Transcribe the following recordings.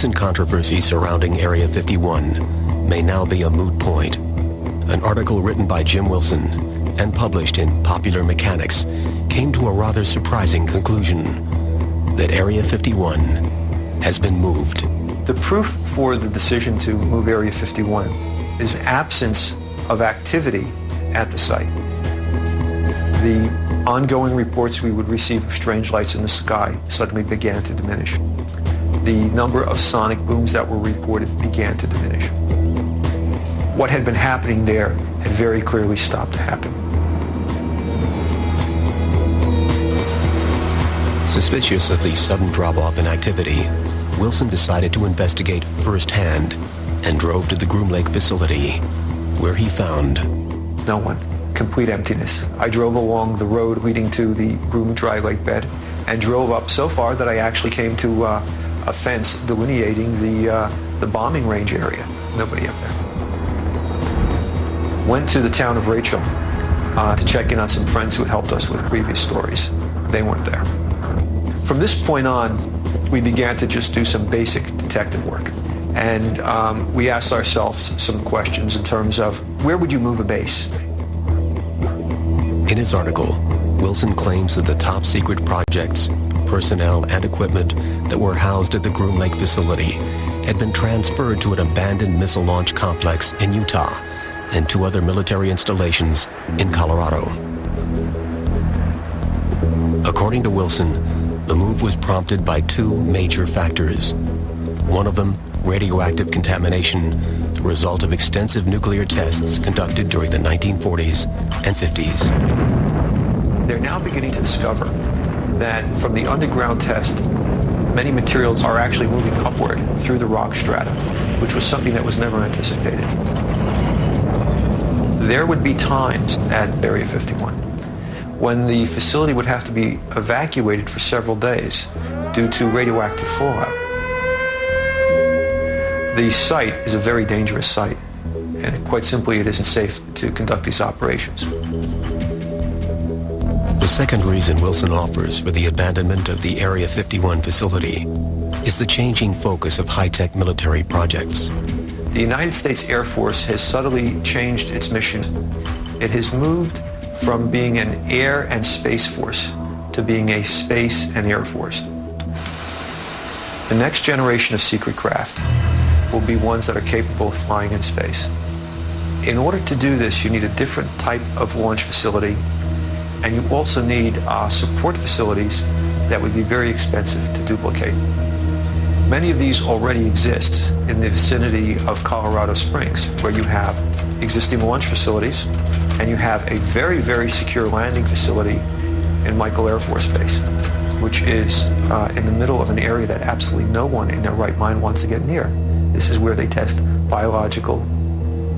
recent controversy surrounding Area 51 may now be a moot point. An article written by Jim Wilson and published in Popular Mechanics came to a rather surprising conclusion that Area 51 has been moved. The proof for the decision to move Area 51 is absence of activity at the site. The ongoing reports we would receive of strange lights in the sky suddenly began to diminish. The number of sonic booms that were reported began to diminish. What had been happening there had very clearly stopped to happen. Suspicious of the sudden drop-off in activity, Wilson decided to investigate firsthand and drove to the Groom Lake facility, where he found no one. Complete emptiness. I drove along the road leading to the Groom Dry Lake bed and drove up so far that I actually came to a fence delineating the bombing range area. Nobody up there. Went to the town of Rachel to check in on some friends who had helped us with previous stories. They weren't there. From this point on, we began to just do some basic detective work. And we asked ourselves some questions in terms of, where would you move a base? In his article, Wilson claims that the top secret projects, personnel, and equipment that were housed at the Groom Lake facility had been transferred to an abandoned missile launch complex in Utah and 2 other military installations in Colorado. According to Wilson, the move was prompted by 2 major factors. One of them, radioactive contamination, the result of extensive nuclear tests conducted during the 1940s and 50s. They're now beginning to discover that from the underground test, many materials are actually moving upward through the rock strata, which was something that was never anticipated. There would be times at Area 51 when the facility would have to be evacuated for several days due to radioactive fallout. The site is a very dangerous site, and quite simply it isn't safe to conduct these operations. The second reason Wilson offers for the abandonment of the Area 51 facility is the changing focus of high-tech military projects. The United States Air Force has subtly changed its mission. It has moved from being an air and space force to being a space and air force. The next generation of secret craft will be ones that are capable of flying in space. In order to do this, you need a different type of launch facility, and you also need support facilities that would be very expensive to duplicate. Many of these already exist in the vicinity of Colorado Springs, where you have existing launch facilities, and you have a very, very secure landing facility in Michael Air Force Base, which is in the middle of an area that absolutely no one in their right mind wants to get near. This is where they test biological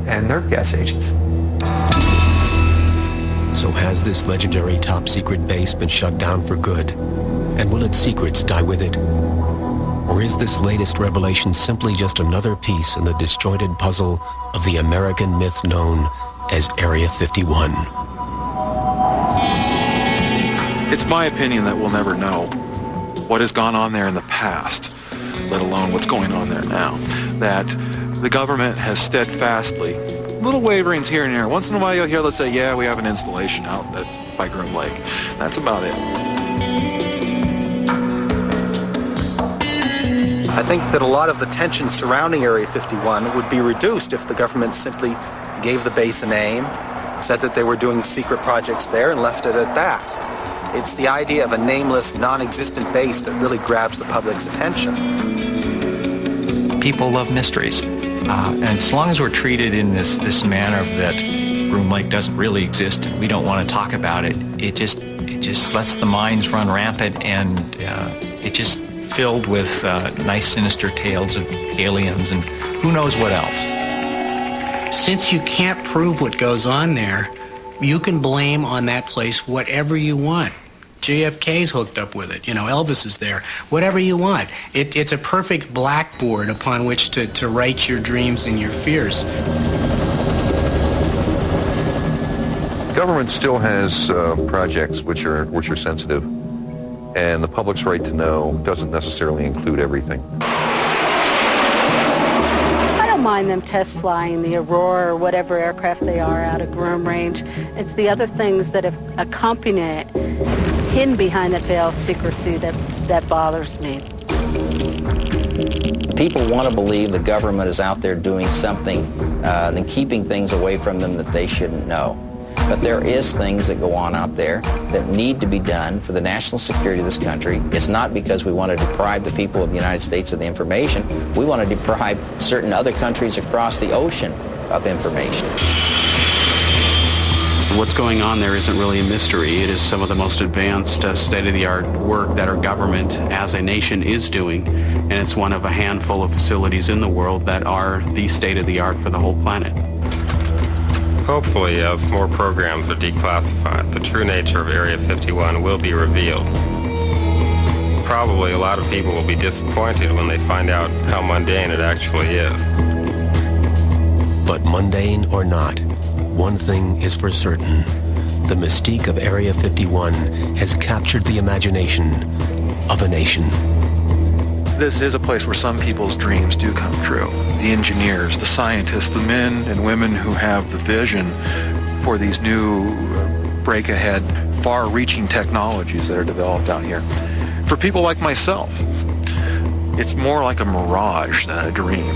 and nerve gas agents. So has this legendary top-secret base been shut down for good? And will its secrets die with it? Or is this latest revelation simply just another piece in the disjointed puzzle of the American myth known as Area 51? It's my opinion that we'll never know what has gone on there in the past, let alone what's going on there now. That the government has steadfastly, little waverings here and there. Once in a while you'll hear, let's say, yeah, we have an installation out by Groom Lake. That's about it. I think that a lot of the tension surrounding Area 51 would be reduced if the government simply gave the base a name, said that they were doing secret projects there, and left it at that. It's the idea of a nameless, non-existent base that really grabs the public's attention. People love mysteries. And as long as we're treated in this manner that Groom Lake doesn't really exist and we don't want to talk about it, it just lets the minds run rampant, and it just filled with nice sinister tales of aliens and who knows what else. Since you can't prove what goes on there, you can blame on that place whatever you want. JFK's hooked up with it. You know, Elvis is there. Whatever you want. It's a perfect blackboard upon which to write your dreams and your fears. Government still has projects which are sensitive, and the public's right to know doesn't necessarily include everything. mind them test flying the Aurora or whatever aircraft they are out of groom range. It's the other things that have accompanied it, hidden behind that veil of secrecy, that bothers me. People want to believe the government is out there doing something and keeping things away from them that they shouldn't know. But there is things that go on out there that need to be done for the national security of this country. It's not because we want to deprive the people of the United States of the information. We want to deprive certain other countries across the ocean of information. What's going on there isn't really a mystery. It is some of the most advanced, state-of-the-art work that our government as a nation is doing, and it's one of a handful of facilities in the world that are the state-of-the-art for the whole planet. Hopefully, as more programs are declassified, the true nature of Area 51 will be revealed. Probably a lot of people will be disappointed when they find out how mundane it actually is. But mundane or not, one thing is for certain. The mystique of Area 51 has captured the imagination of a nation. This is a place where some people's dreams do come true. The engineers, the scientists, the men and women who have the vision for these new break-ahead, far-reaching technologies that are developed out here. For people like myself, it's more like a mirage than a dream.